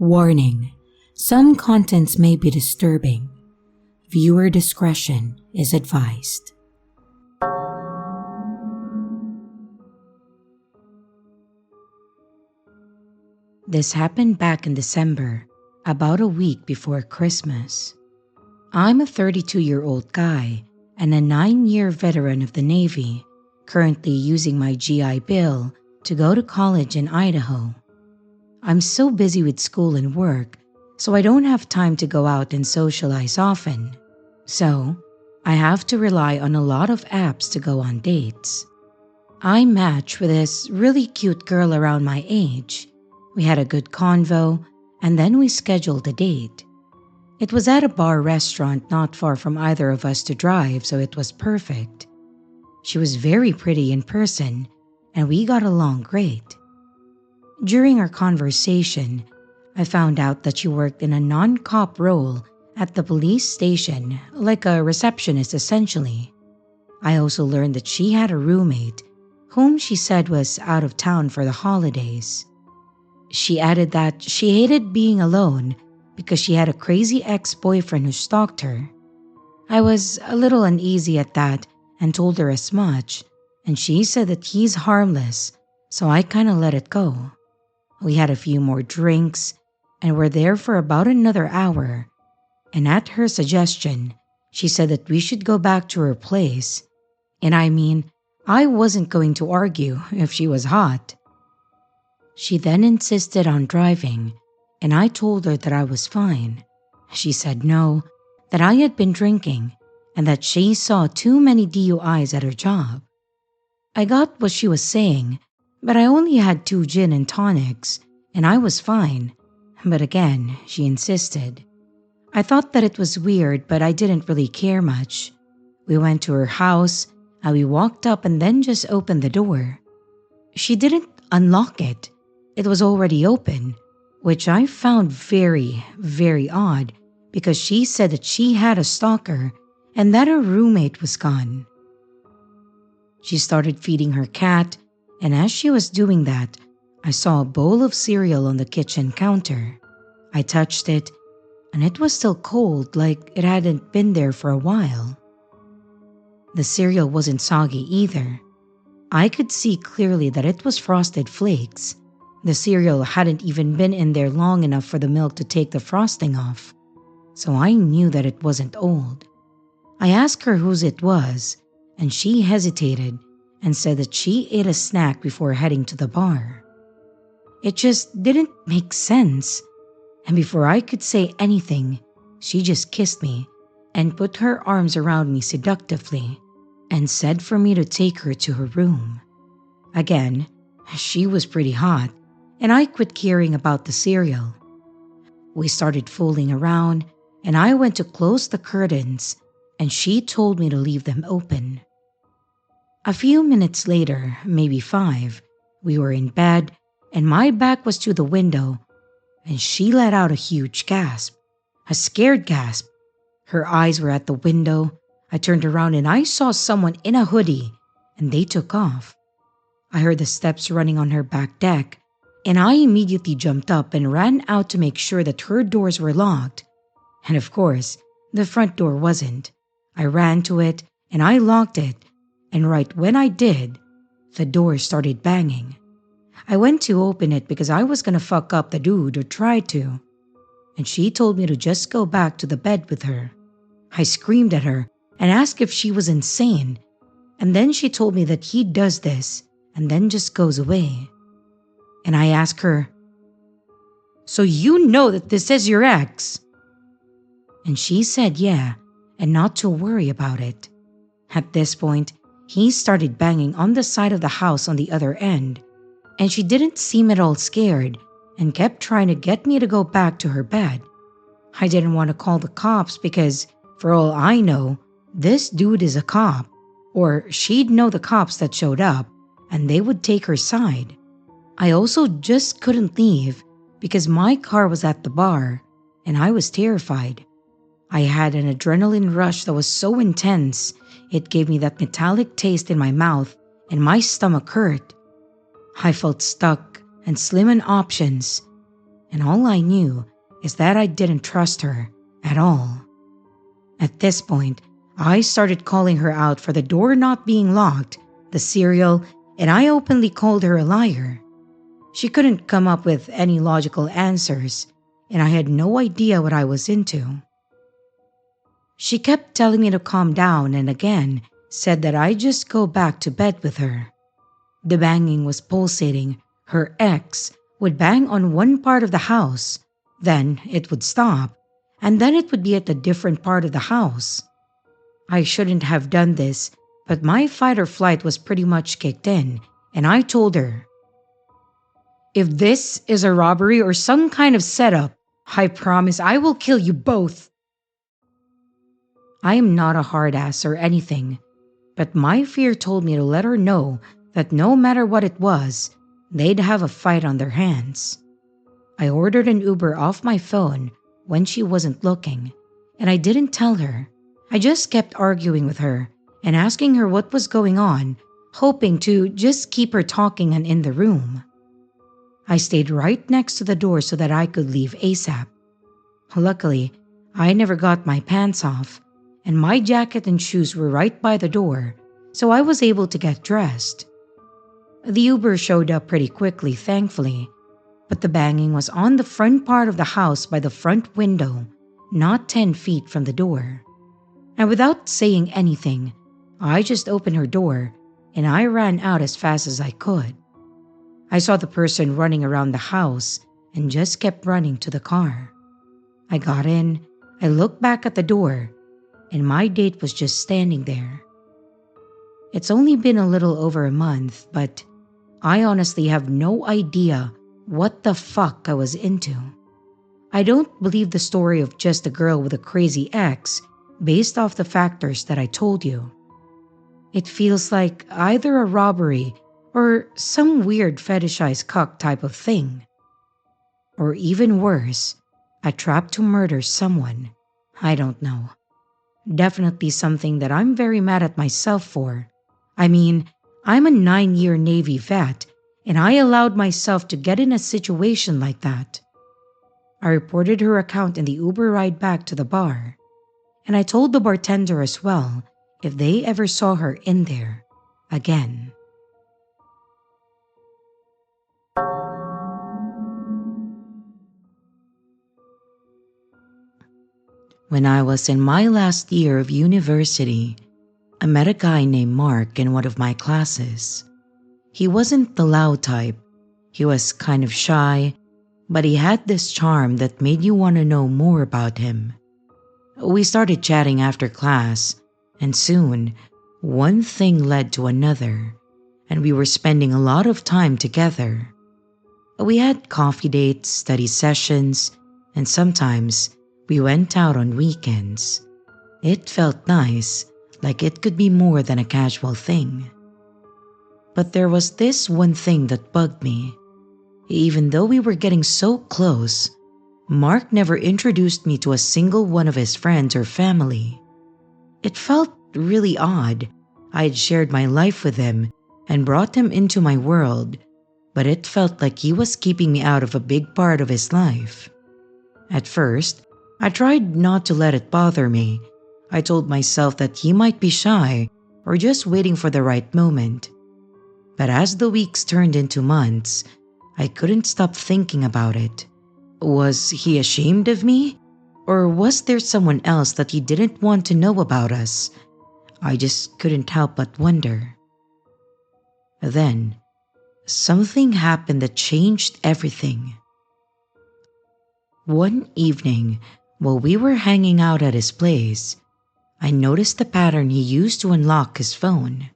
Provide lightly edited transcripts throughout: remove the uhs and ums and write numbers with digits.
Warning: some contents may be disturbing. Viewer discretion is advised. This happened back in December, about a week before Christmas. I'm a 32-year-old guy and a 9-year veteran of the Navy, currently using my GI Bill to go to college in Idaho. I'm so busy with school and work, so I don't have time to go out and socialize often. So, I have to rely on a lot of apps to go on dates. I matched with this really cute girl around my age. We had a good convo, and then we scheduled a date. It was at a bar restaurant not far from either of us to drive, so it was perfect. She was very pretty in person, and we got along great. During our conversation, I found out that she worked in a non-cop role at the police station, like a receptionist essentially. I also learned that she had a roommate, whom she said was out of town for the holidays. She added that she hated being alone because she had a crazy ex-boyfriend who stalked her. I was a little uneasy at that and told her as much, and she said that he's harmless, so I kinda let it go. We had a few more drinks and were there for about another hour, and at her suggestion, she said that we should go back to her place. And I wasn't going to argue if she was hot. She then insisted on driving, and I told her that I was fine. She said no, that I had been drinking, and that she saw too many DUIs at her job. I got what she was saying, but I only had 2 gin and tonics, and I was fine. But again, she insisted. I thought that it was weird, but I didn't really care much. We went to her house, and we walked up and then just opened the door. She didn't unlock it. It was already open, which I found very, very odd because she said that she had a stalker and that her roommate was gone. She started feeding her cat, and as she was doing that, I saw a bowl of cereal on the kitchen counter. I touched it, and it was still cold, like it hadn't been there for a while. The cereal wasn't soggy either. I could see clearly that it was Frosted Flakes. The cereal hadn't even been in there long enough for the milk to take the frosting off, so I knew that it wasn't old. I asked her whose it was, and she hesitated and said that she ate a snack before heading to the bar. It just didn't make sense, and before I could say anything, she just kissed me and put her arms around me seductively and said for me to take her to her room. Again, she was pretty hot, and I quit caring about the cereal. We started fooling around, and I went to close the curtains, and she told me to leave them open. A few minutes later, maybe 5, we were in bed, and my back was to the window, and she let out a huge gasp, a scared gasp. Her eyes were at the window. I turned around and I saw someone in a hoodie, and they took off. I heard the steps running on her back deck, and I immediately jumped up and ran out to make sure that her doors were locked. And of course, the front door wasn't. I ran to it, and I locked it, and right when I did, the door started banging. I went to open it because I was gonna fuck up the dude, or try to. And she told me to just go back to the bed with her. I screamed at her and asked if she was insane, and then she told me that he does this and then just goes away. And I asked her, "So you know that this is your ex?" And she said yeah, and not to worry about it. At this point, he started banging on the side of the house on the other end, and she didn't seem at all scared and kept trying to get me to go back to her bed. I didn't want to call the cops because, for all I know, this dude is a cop, or she'd know the cops that showed up, and they would take her side. I also just couldn't leave because my car was at the bar, and I was terrified. I had an adrenaline rush that was so intense, it gave me that metallic taste in my mouth, and my stomach hurt. I felt stuck and slim on options, and all I knew is that I didn't trust her at all. At this point, I started calling her out for the door not being locked, the cereal, and I openly called her a liar. She couldn't come up with any logical answers, and I had no idea what I was into. She kept telling me to calm down and again said that I just go back to bed with her. The banging was pulsating. Her ex would bang on one part of the house, then it would stop, and then it would be at a different part of the house. I shouldn't have done this, but my fight or flight was pretty much kicked in, and I told her, "If this is a robbery or some kind of setup, I promise I will kill you both." I am not a hard ass or anything, but my fear told me to let her know that no matter what it was, they'd have a fight on their hands. I ordered an Uber off my phone when she wasn't looking, and I didn't tell her. I just kept arguing with her and asking her what was going on, hoping to just keep her talking and in the room. I stayed right next to the door so that I could leave ASAP. Luckily, I never got my pants off, and my jacket and shoes were right by the door, so I was able to get dressed. The Uber showed up pretty quickly, thankfully, but the banging was on the front part of the house by the front window, not 10 feet from the door. And without saying anything, I just opened her door and I ran out as fast as I could. I saw the person running around the house and just kept running to the car. I got in, I looked back at the door, and my date was just standing there. It's only been a little over a month, but I honestly have no idea what the fuck I was into. I don't believe the story of just a girl with a crazy ex based off the factors that I told you. It feels like either a robbery or some weird fetishized cuck type of thing. Or even worse, a trap to murder someone. I don't know. Definitely something that I'm very mad at myself for. I mean, I'm a 9-year Navy vet, and I allowed myself to get in a situation like that. I reported her account in the Uber ride back to the bar, and I told the bartender as well if they ever saw her in there again. When I was in my last year of university, I met a guy named Mark in one of my classes. He wasn't the loud type. He was kind of shy, but he had this charm that made you want to know more about him. We started chatting after class, and soon, one thing led to another, and we were spending a lot of time together. We had coffee dates, study sessions, and sometimes we went out on weekends. It felt nice, like it could be more than a casual thing. But there was this one thing that bugged me. Even though we were getting so close, Mark never introduced me to a single one of his friends or family. It felt really odd. I had shared my life with him and brought him into my world, but it felt like he was keeping me out of a big part of his life. At first, I tried not to let it bother me. I told myself that he might be shy or just waiting for the right moment. But as the weeks turned into months, I couldn't stop thinking about it. Was he ashamed of me? Or was there someone else that he didn't want to know about us? I just couldn't help but wonder. Then, something happened that changed everything. One evening, while we were hanging out at his place, I noticed the pattern he used to unlock his phone.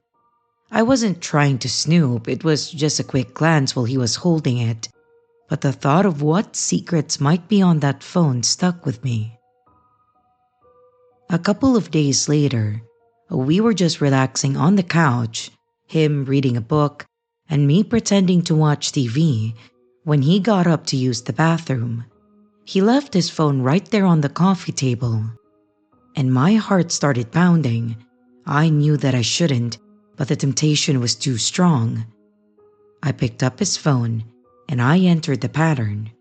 I wasn't trying to snoop, it was just a quick glance while he was holding it, but the thought of what secrets might be on that phone stuck with me. A couple of days later, we were just relaxing on the couch, him reading a book, and me pretending to watch TV, when he got up to use the bathroom. He left his phone right there on the coffee table, and my heart started pounding. I knew that I shouldn't, but the temptation was too strong. I picked up his phone and I entered the pattern.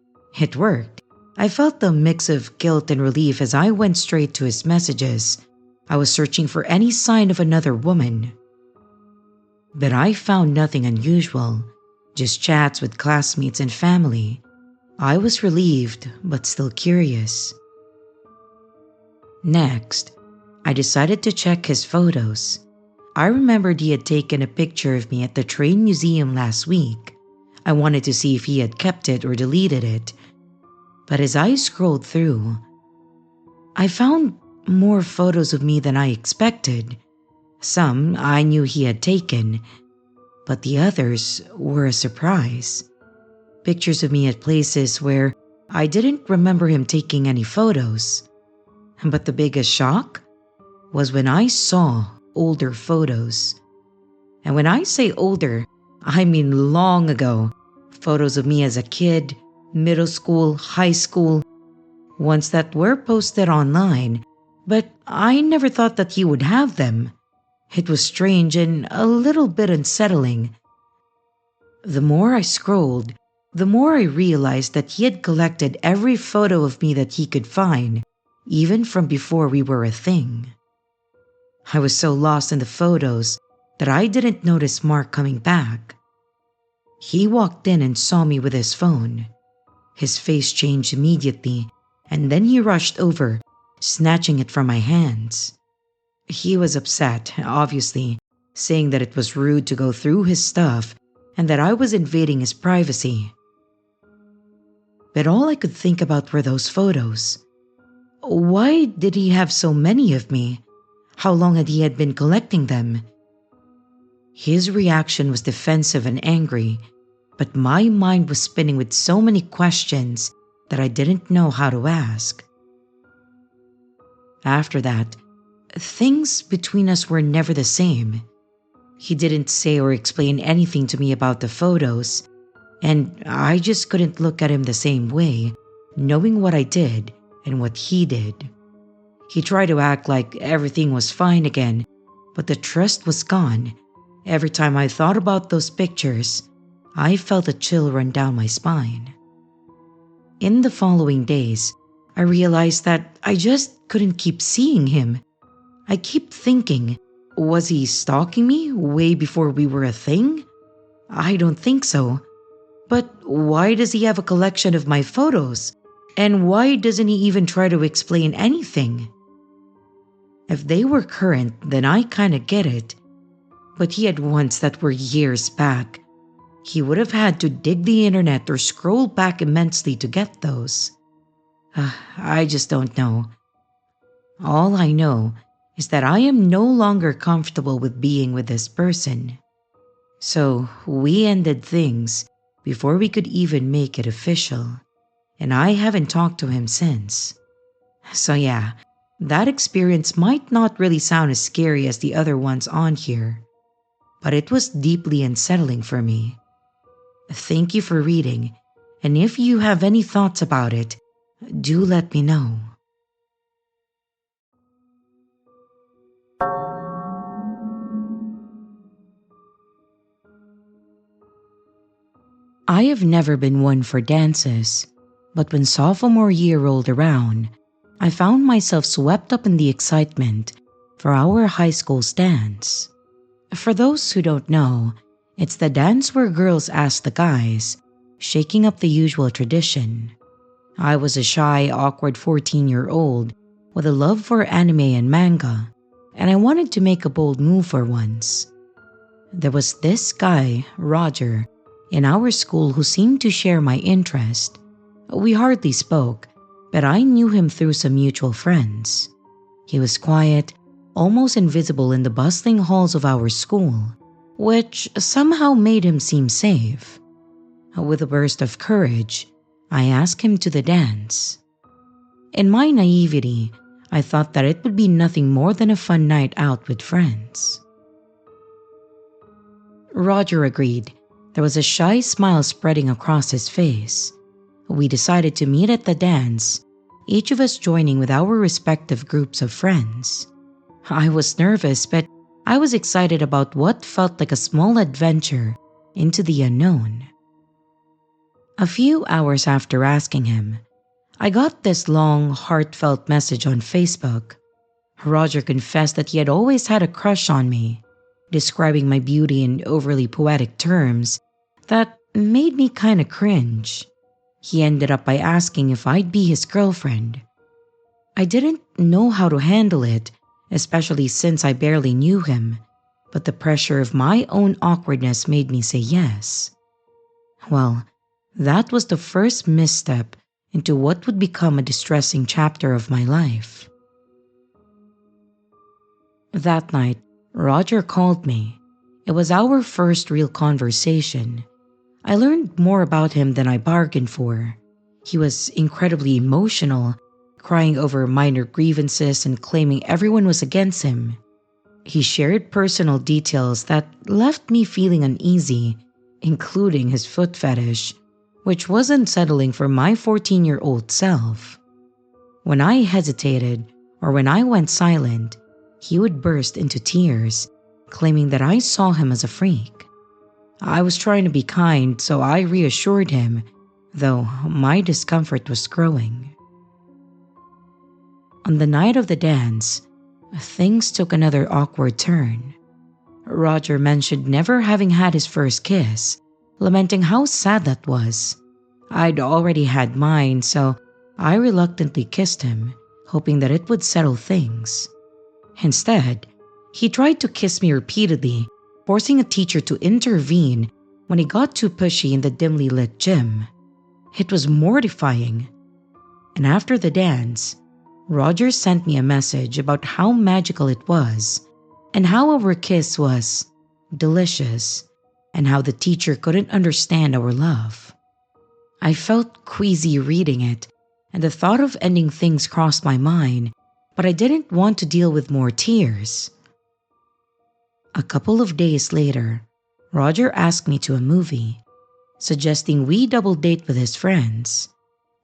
It worked. I felt the mix of guilt and relief as I went straight to his messages. I was searching for any sign of another woman. But I found nothing unusual, just chats with classmates and family. I was relieved, but still curious. Next, I decided to check his photos. I remembered he had taken a picture of me at the train museum last week. I wanted to see if he had kept it or deleted it. But as I scrolled through, I found more photos of me than I expected. Some I knew he had taken, but the others were a surprise. Pictures of me at places where I didn't remember him taking any photos. But the biggest shock was when I saw older photos. And when I say older, I mean long ago. Photos of me as a kid, middle school, high school, ones that were posted online, but I never thought that he would have them. It was strange and a little bit unsettling. The more I scrolled, the more I realized that he had collected every photo of me that he could find, even from before we were a thing. I was so lost in the photos that I didn't notice Mark coming back. He walked in and saw me with his phone. His face changed immediately, and then he rushed over, snatching it from my hands. He was upset, obviously, saying that it was rude to go through his stuff and that I was invading his privacy. But all I could think about were those photos. Why did he have so many of me? How long had he been collecting them? His reaction was defensive and angry, but my mind was spinning with so many questions that I didn't know how to ask. After that, things between us were never the same. He didn't say or explain anything to me about the photos, and I just couldn't look at him the same way, knowing what I did and what he did. He tried to act like everything was fine again, but the trust was gone. Every time I thought about those pictures, I felt a chill run down my spine. In the following days, I realized that I just couldn't keep seeing him. I keep thinking, was he stalking me way before we were a thing? I don't think so. But why does he have a collection of my photos? And why doesn't he even try to explain anything? If they were current, then I kinda get it. But he had ones that were years back. He would have had to dig the internet or scroll back immensely to get those. I just don't know. All I know is that I am no longer comfortable with being with this person. So we ended things before we could even make it official, and I haven't talked to him since. So yeah, that experience might not really sound as scary as the other ones on here, but it was deeply unsettling for me. Thank you for reading, and if you have any thoughts about it, do let me know. I have never been one for dances, but when sophomore year rolled around, I found myself swept up in the excitement for our high school's dance. For those who don't know, it's the dance where girls ask the guys, shaking up the usual tradition. I was a shy, awkward 14-year-old with a love for anime and manga, and I wanted to make a bold move for once. There was this guy, Roger, in our school who seemed to share my interest. We hardly spoke, but I knew him through some mutual friends. He was quiet, almost invisible in the bustling halls of our school, which somehow made him seem safe. With a burst of courage, I asked him to the dance. In my naivety, I thought that it would be nothing more than a fun night out with friends. Roger agreed. There was a shy smile spreading across his face. We decided to meet at the dance, each of us joining with our respective groups of friends. I was nervous, but I was excited about what felt like a small adventure into the unknown. A few hours after asking him, I got this long, heartfelt message on Facebook. Roger confessed that he had always had a crush on me, describing my beauty in overly poetic terms that made me kinda cringe. He ended up by asking if I'd be his girlfriend. I didn't know how to handle it, especially since I barely knew him, but the pressure of my own awkwardness made me say yes. Well, that was the first misstep into what would become a distressing chapter of my life. That night, Roger called me. It was our first real conversation. I learned more about him than I bargained for. He was incredibly emotional, crying over minor grievances and claiming everyone was against him. He shared personal details that left me feeling uneasy, including his foot fetish, which was unsettling for my 14-year-old self. When I hesitated or when I went silent, he would burst into tears, claiming that I saw him as a freak. I was trying to be kind, so I reassured him, though my discomfort was growing. On the night of the dance, things took another awkward turn. Roger mentioned never having had his first kiss, lamenting how sad that was. I'd already had mine, so I reluctantly kissed him, hoping that it would settle things. Instead, he tried to kiss me repeatedly, forcing a teacher to intervene when he got too pushy in the dimly lit gym. It was mortifying. And after the dance, Roger sent me a message about how magical it was, and how our kiss was delicious, and how the teacher couldn't understand our love. I felt queasy reading it, and the thought of ending things crossed my mind, but I didn't want to deal with more tears. A couple of days later, Roger asked me to a movie, suggesting we double date with his friends.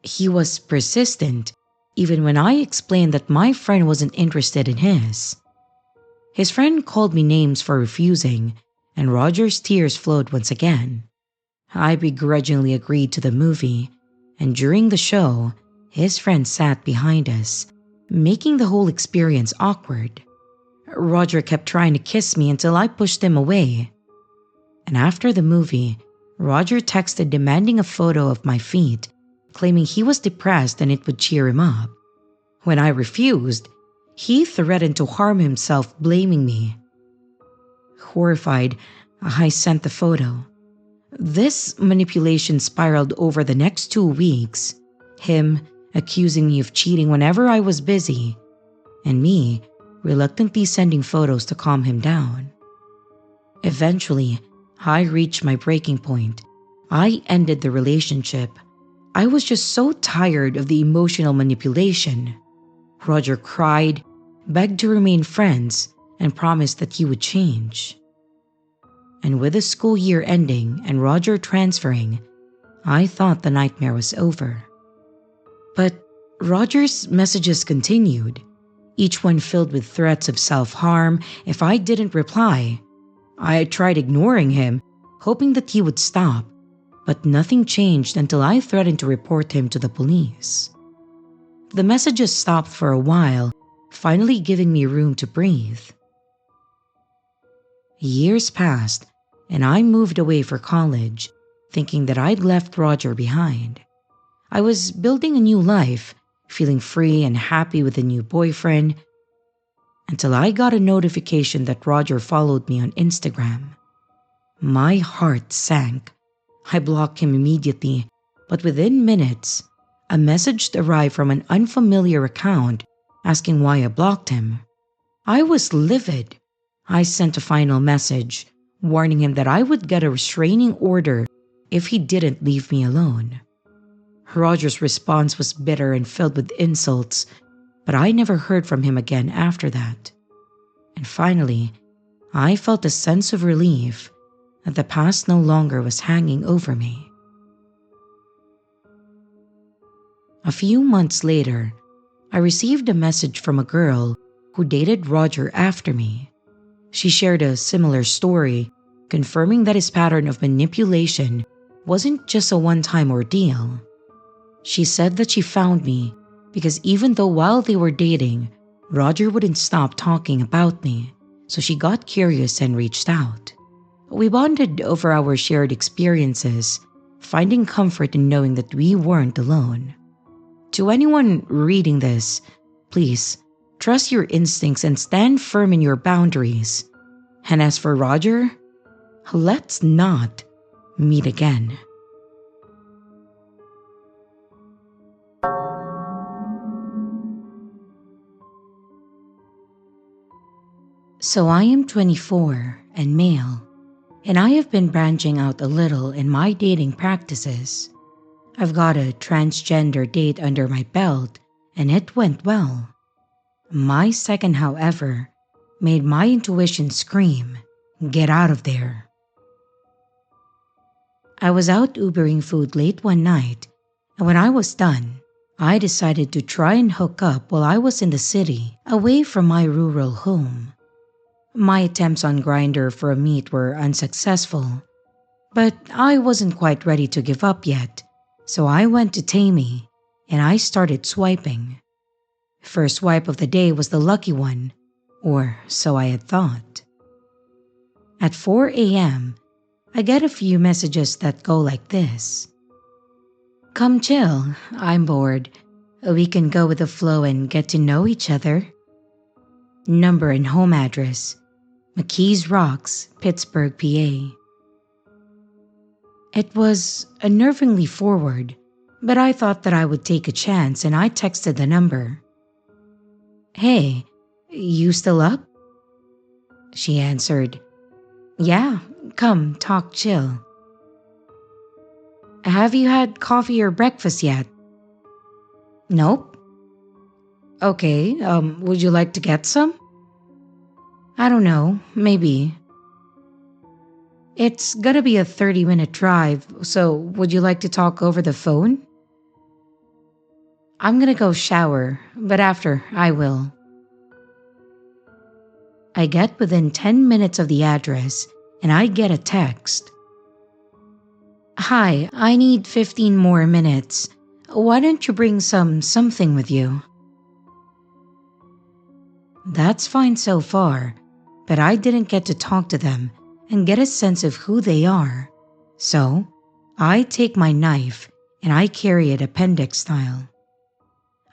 He was persistent, even when I explained that my friend wasn't interested in his. His friend called me names for refusing, and Roger's tears flowed once again. I begrudgingly agreed to the movie, and during the show, his friend sat behind us, making the whole experience awkward. Roger kept trying to kiss me until I pushed him away. And after the movie, Roger texted demanding a photo of my feet, claiming he was depressed and it would cheer him up. When I refused, he threatened to harm himself, blaming me. Horrified, I sent the photo. This manipulation spiraled over the next 2 weeks, him accusing me of cheating whenever I was busy, and me reluctantly sending photos to calm him down. Eventually, I reached my breaking point. I ended the relationship. I was just so tired of the emotional manipulation. Roger cried, begged to remain friends, and promised that he would change. And with the school year ending and Roger transferring, I thought the nightmare was over. But Roger's messages continued, each one filled with threats of self-harm if I didn't reply. I tried ignoring him, hoping that he would stop, but nothing changed until I threatened to report him to the police. The messages stopped for a while, finally giving me room to breathe. Years passed, and I moved away for college, thinking that I'd left Roger behind. I was building a new life, feeling free and happy with a new boyfriend, until I got a notification that Roger followed me on Instagram. My heart sank. I blocked him immediately, but within minutes, a message arrived from an unfamiliar account asking why I blocked him. I was livid. I sent a final message, warning him that I would get a restraining order if he didn't leave me alone. Roger's response was bitter and filled with insults, but I never heard from him again after that. And finally, I felt a sense of relief that the past no longer was hanging over me. A few months later, I received a message from a girl who dated Roger after me. She shared a similar story, confirming that his pattern of manipulation wasn't just a one-time ordeal. She said that she found me because even though while they were dating, Roger wouldn't stop talking about me, so she got curious and reached out. We bonded over our shared experiences, finding comfort in knowing that we weren't alone. To anyone reading this, please trust your instincts and stand firm in your boundaries. And as for Roger, let's not meet again. So I am 24 and male, and I have been branching out a little in my dating practices. I've got a transgender date under my belt, and it went well. My second, however, made my intuition scream, "Get out of there." I was out Ubering food late one night, and when I was done, I decided to try and hook up while I was in the city, away from my rural home. My attempts on Grindr for a meet were unsuccessful, but I wasn't quite ready to give up yet, so I went to Tammy and I started swiping. First swipe of the day was the lucky one, or so I had thought. At 4 a.m., I get a few messages that go like this. "Come chill, I'm bored. We can go with the flow and get to know each other." Number and home address: McKees Rocks, Pittsburgh, PA. It was unnervingly forward, but I thought that I would take a chance and I texted the number. "Hey, you still up?" She answered, "Yeah, come, talk chill." "Have you had coffee or breakfast yet?" "Nope." "Okay, would you like to get some?" "I don't know, maybe." "It's gonna be a 30-minute drive, so would you like to talk over the phone?" "I'm gonna go shower, but after I will." I get within 10 minutes of the address and I get a text. "Hi, I need 15 more minutes. Why don't you bring something with you?" That's fine so far, but I didn't get to talk to them and get a sense of who they are. So, I take my knife and I carry it appendix style.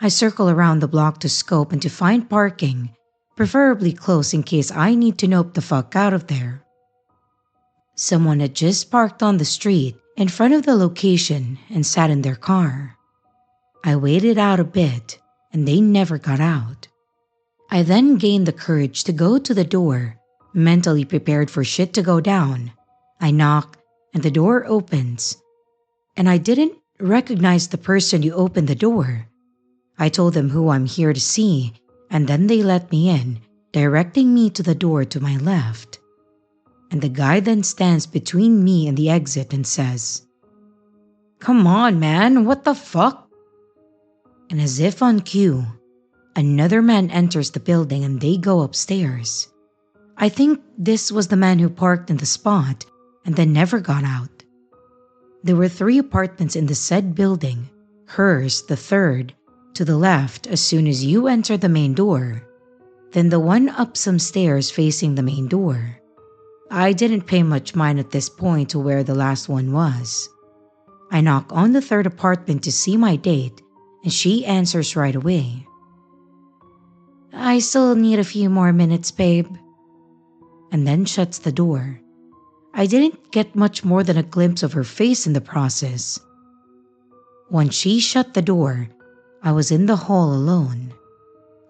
I circle around the block to scope and to find parking, preferably close in case I need to nope the fuck out of there. Someone had just parked on the street in front of the location and sat in their car. I waited out a bit and they never got out. I then gained the courage to go to the door, mentally prepared for shit to go down. I knock and the door opens. And I didn't recognize the person who opened the door. I told them who I'm here to see, and then they let me in, directing me to the door to my left. And the guy then stands between me and the exit and says, "Come on, man, what the fuck?" And as if on cue, another man enters the building and they go upstairs. I think this was the man who parked in the spot and then never got out. There were 3 apartments in the said building, hers the third, to the left as soon as you enter the main door, then the one up some stairs facing the main door. I didn't pay much mind at this point to where the last one was. I knock on the 3rd apartment to see my date, and she answers right away. "I still need a few more minutes, babe," and then shuts the door. I didn't get much more than a glimpse of her face in the process. Once she shut the door, I was in the hall alone.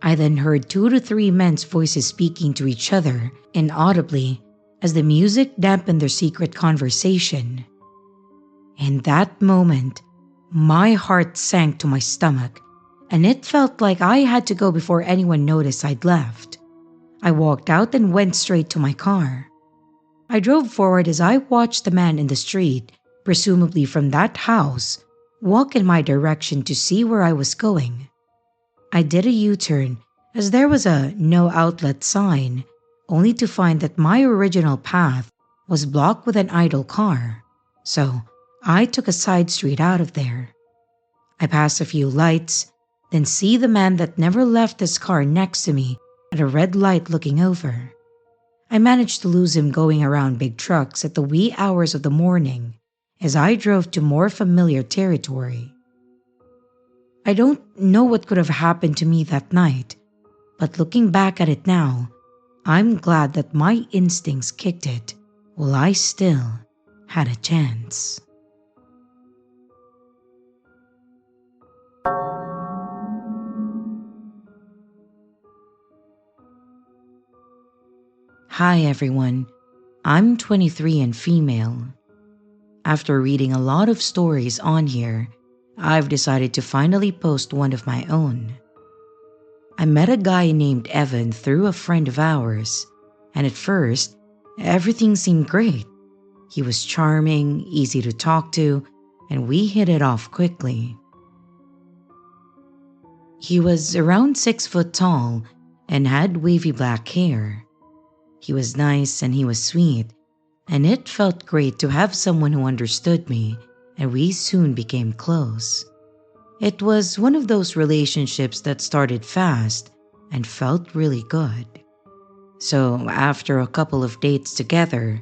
I then heard 2 to 3 men's voices speaking to each other inaudibly as the music dampened their secret conversation. In that moment, my heart sank to my stomach, and it felt like I had to go before anyone noticed I'd left. I walked out and went straight to my car. I drove forward as I watched the man in the street, presumably from that house, walk in my direction to see where I was going. I did a U-turn as there was a no outlet sign, only to find that my original path was blocked with an idle car. So I took a side street out of there. I passed a few lights, then see the man that never left his car next to me at a red light looking over. I managed to lose him going around big trucks at the wee hours of the morning as I drove to more familiar territory. I don't know what could have happened to me that night, but looking back at it now, I'm glad that my instincts kicked it while I still had a chance. Hi everyone, I'm 23 and female. After reading a lot of stories on here, I've decided to finally post one of my own. I met a guy named Evan through a friend of ours, and at first, everything seemed great. He was charming, easy to talk to, and we hit it off quickly. He was around 6 foot tall and had wavy black hair. He was nice and he was sweet, and it felt great to have someone who understood me, and we soon became close. It was one of those relationships that started fast and felt really good. So after a couple of dates together,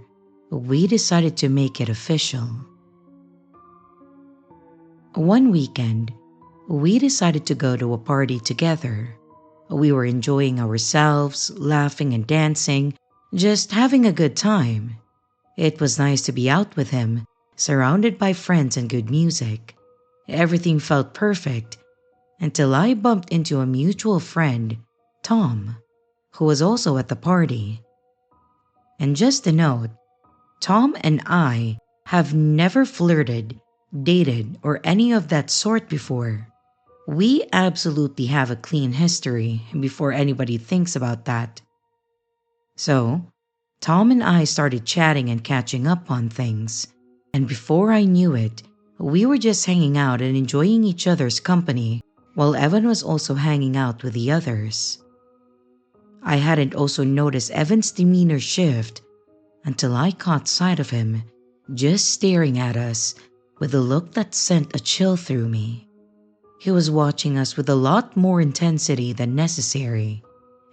we decided to make it official. One weekend, we decided to go to a party together. We were enjoying ourselves, laughing and dancing, just having a good time. It was nice to be out with him, surrounded by friends and good music. Everything felt perfect until I bumped into a mutual friend, Tom, who was also at the party. And just a note, Tom and I have never flirted, dated, or any of that sort before. We absolutely have a clean history before anybody thinks about that. So, Tom and I started chatting and catching up on things, and before I knew it, we were just hanging out and enjoying each other's company while Evan was also hanging out with the others. I hadn't also noticed Evan's demeanor shift until I caught sight of him just staring at us with a look that sent a chill through me. He was watching us with a lot more intensity than necessary,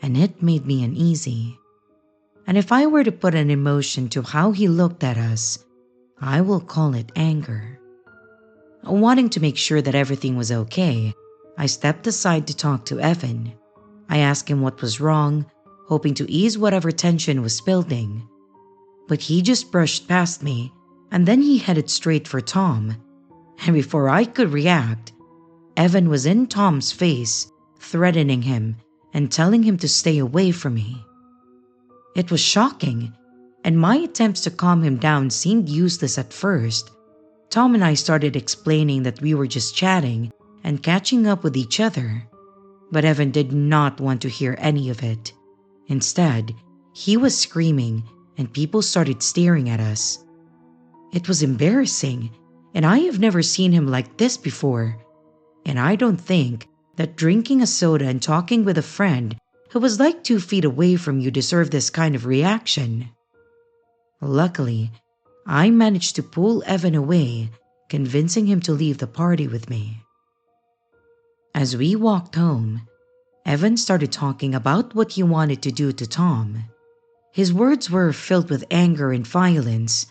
and it made me uneasy. And if I were to put an emotion to how he looked at us, I will call it anger. Wanting to make sure that everything was okay, I stepped aside to talk to Evan. I asked him what was wrong, hoping to ease whatever tension was building. But he just brushed past me, and then he headed straight for Tom. And before I could react, Evan was in Tom's face, threatening him and telling him to stay away from me. It was shocking, and my attempts to calm him down seemed useless at first. Tom and I started explaining that we were just chatting and catching up with each other, but Evan did not want to hear any of it. Instead, he was screaming and people started staring at us. It was embarrassing, and I have never seen him like this before, and I don't think that drinking a soda and talking with a friend who was like 2 feet away from you deserved this kind of reaction. Luckily, I managed to pull Evan away, convincing him to leave the party with me. As we walked home, Evan started talking about what he wanted to do to Tom. His words were filled with anger and violence,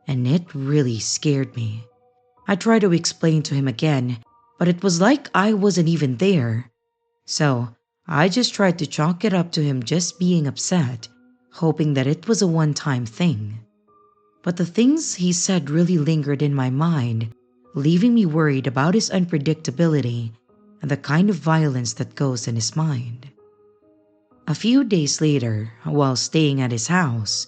and it really scared me. I tried to explain to him again, but it was like I wasn't even there. So, I just tried to chalk it up to him just being upset, hoping that it was a one-time thing. But the things he said really lingered in my mind, leaving me worried about his unpredictability and the kind of violence that goes in his mind. A few days later, while staying at his house,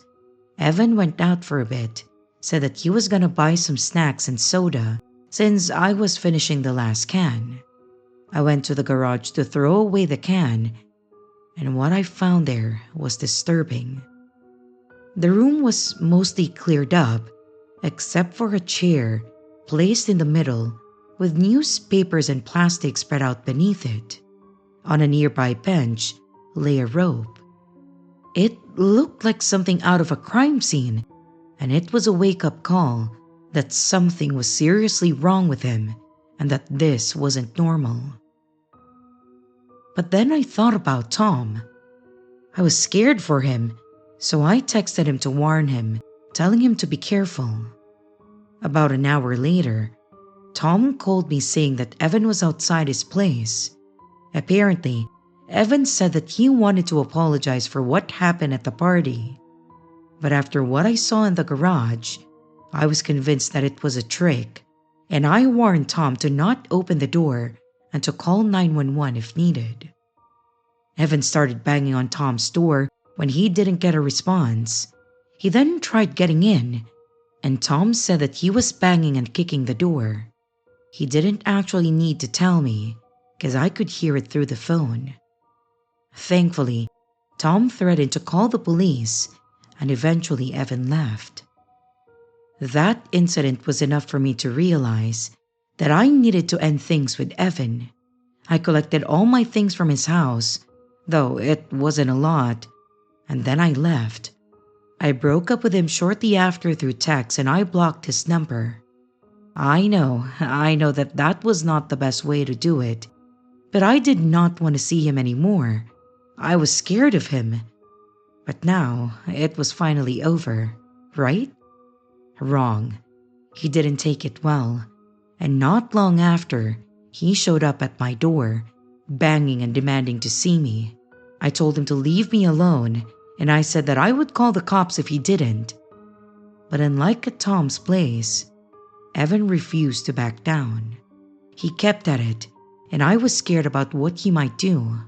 Evan went out for a bit, said that he was gonna buy some snacks and soda since I was finishing the last can. I went to the garage to throw away the can, and what I found there was disturbing. The room was mostly cleared up, except for a chair placed in the middle with newspapers and plastic spread out beneath it. On a nearby bench lay a rope. It looked like something out of a crime scene, and it was a wake-up call that something was seriously wrong with him and that this wasn't normal. But then I thought about Tom. I was scared for him, so I texted him to warn him, telling him to be careful. About an hour later, Tom called me saying that Evan was outside his place. Apparently, Evan said that he wanted to apologize for what happened at the party. But after what I saw in the garage, I was convinced that it was a trick, and I warned Tom to not open the door and to call 911 if needed. Evan started banging on Tom's door when he didn't get a response. He then tried getting in, and Tom said that he was banging and kicking the door. He didn't actually need to tell me, because I could hear it through the phone. Thankfully, Tom threatened to call the police, and eventually Evan left. That incident was enough for me to realize that I needed to end things with Evan. I collected all my things from his house, though it wasn't a lot, and then I left. I broke up with him shortly after through text and I blocked his number. I know that was not the best way to do it, but I did not want to see him anymore. I was scared of him. But now it was finally over, right? Wrong. He didn't take it well, and not long after, he showed up at my door, banging and demanding to see me. I told him to leave me alone, and I said that I would call the cops if he didn't. But unlike at Tom's place, Evan refused to back down. He kept at it, and I was scared about what he might do.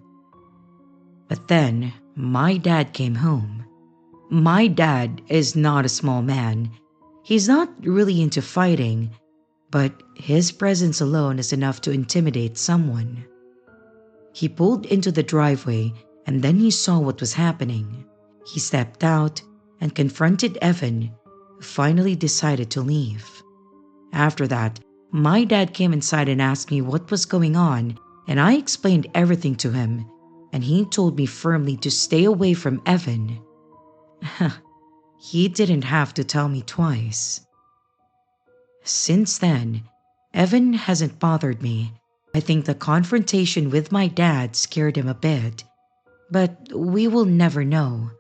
But then, my dad came home. My dad is not a small man. He's not really into fighting, but his presence alone is enough to intimidate someone. He pulled into the driveway and then he saw what was happening. He stepped out and confronted Evan, who finally decided to leave. After that, my dad came inside and asked me what was going on, and I explained everything to him, and he told me firmly to stay away from Evan. He didn't have to tell me twice. Since then, Evan hasn't bothered me. I think the confrontation with my dad scared him a bit, but we will never know.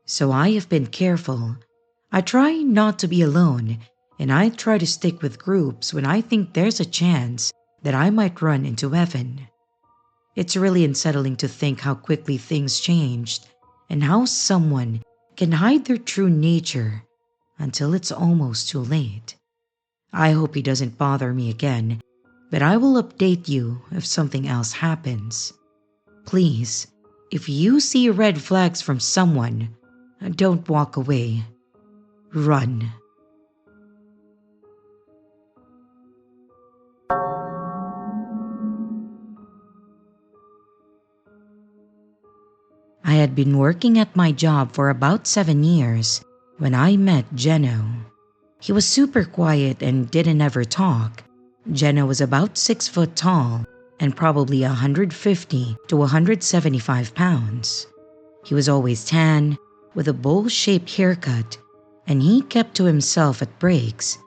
So I have been careful. I try not to be alone, and I try to stick with groups when I think there's a chance that I might run into Evan. It's really unsettling to think how quickly things changed and how someone can hide their true nature until it's almost too late. I hope he doesn't bother me again, but I will update you if something else happens. Please, if you see red flags from someone, don't walk away. Run. I had been working at my job for about 7 years when I met Geno. He was super quiet and didn't ever talk. Geno was about 6 foot tall and probably 150 to 175 pounds. He was always tan, with a bowl-shaped haircut, and he kept to himself at breaks.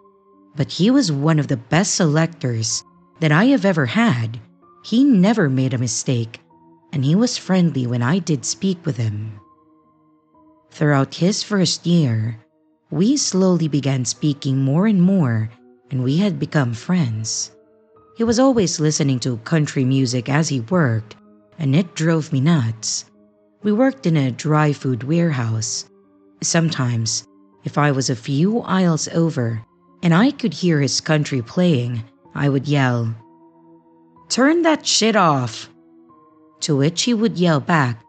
But he was one of the best selectors that I have ever had. He never made a mistake, and he was friendly when I did speak with him. Throughout his first year, we slowly began speaking more and more, and we had become friends. He was always listening to country music as he worked, and it drove me nuts. We worked in a dry food warehouse. Sometimes, if I was a few aisles over and I could hear his country playing, I would yell, "Turn that shit off!" To which he would yell back,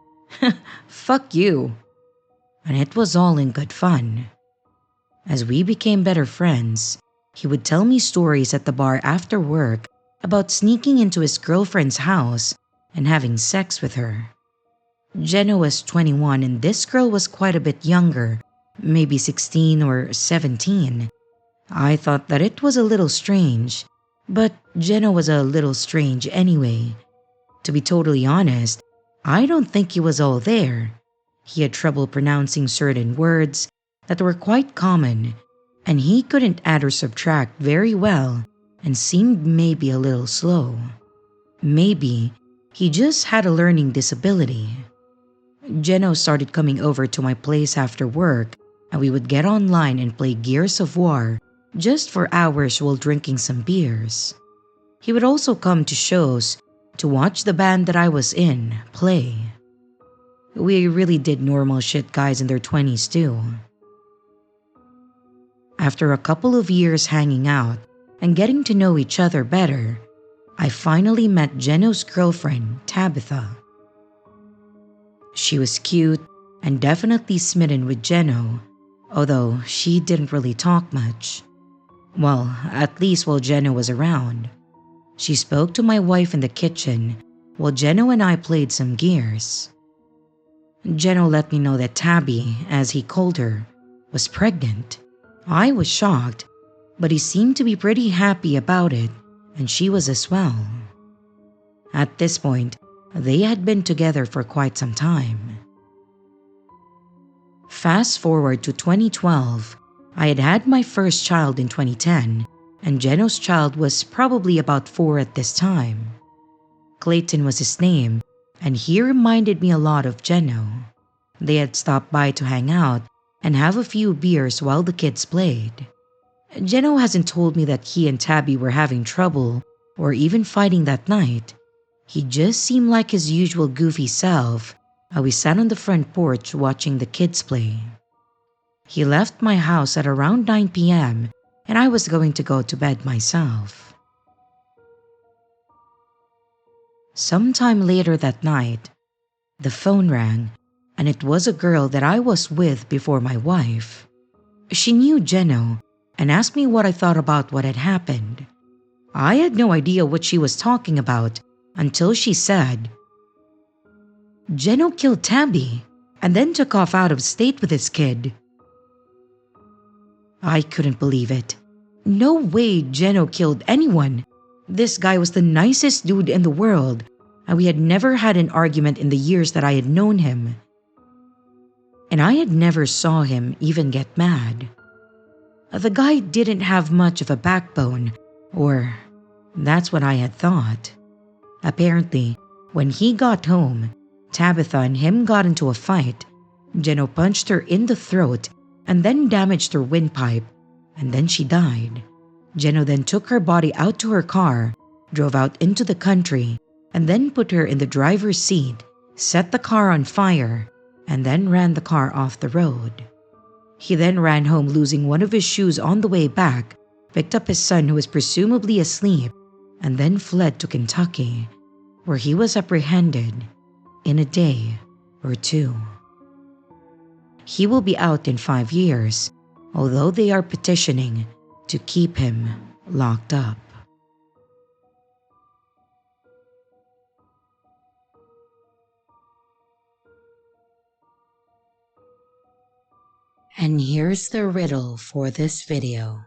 "Fuck you!" And it was all in good fun. As we became better friends, he would tell me stories at the bar after work about sneaking into his girlfriend's house and having sex with her. Geno was 21 and this girl was quite a bit younger, maybe 16 or 17. I thought that it was a little strange, but Geno was a little strange anyway. To be totally honest, I don't think he was all there. He had trouble pronouncing certain words that were quite common, and he couldn't add or subtract very well and seemed maybe a little slow. Maybe he just had a learning disability. Jeno started coming over to my place after work, and we would get online and play Gears of War just for hours while drinking some beers. He would also come to shows to watch the band that I was in play. We really did normal shit guys in their 20s too. After a couple of years hanging out and getting to know each other better, I finally met Jeno's girlfriend, Tabitha. She was cute and definitely smitten with Jeno, although she didn't really talk much. Well, at least while Jeno was around. She spoke to my wife in the kitchen while Jeno and I played some Gears. Jeno let me know that Tabby, as he called her, was pregnant. I was shocked, but he seemed to be pretty happy about it, and she was as well. At this point, they had been together for quite some time. Fast forward to 2012, I had had my first child in 2010, and Jeno's child was probably about 4 at this time. Clayton was his name, and he reminded me a lot of Jeno. They had stopped by to hang out and have a few beers while the kids played. Jeno hasn't told me that he and Tabby were having trouble or even fighting that night. He just seemed like his usual goofy self as we sat on the front porch watching the kids play. He left my house at around 9 p.m. and I was going to go to bed myself. Sometime later that night, the phone rang, and it was a girl that I was with before my wife. She knew Jeno and asked me what I thought about what had happened. I had no idea what she was talking about until she said, "Jeno killed Tabby and then took off out of state with his kid." I couldn't believe it. No way Jeno killed anyone. This guy was the nicest dude in the world, and we had never had an argument in the years that I had known him. And I had never saw him even get mad. The guy didn't have much of a backbone, or that's what I had thought. Apparently, when he got home, Tabitha and him got into a fight. Jeno punched her in the throat and then damaged her windpipe, and then she died. Jeno then took her body out to her car, drove out into the country, and then put her in the driver's seat, set the car on fire, and then ran the car off the road. He then ran home losing one of his shoes on the way back, picked up his son who was presumably asleep, and then fled to Kentucky, where he was apprehended in a day or two. He will be out in 5 years, although they are petitioning to keep him locked up. And here's the riddle for this video.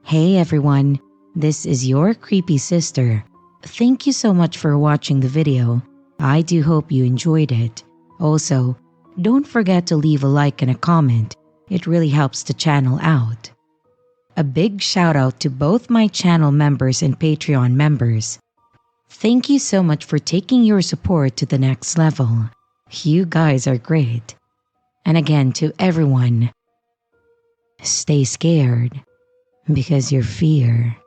Hey everyone, this is your creepy sister. Thank you so much for watching the video. I do hope you enjoyed it. Also, don't forget to leave a like and a comment. It really helps the channel out. A big shout out to both my channel members and Patreon members. Thank you so much for taking your support to the next level. You guys are great. And again, to everyone, stay scared, because your fear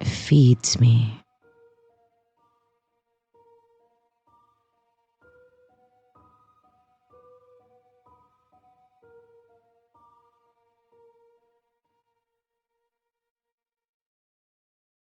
feeds me.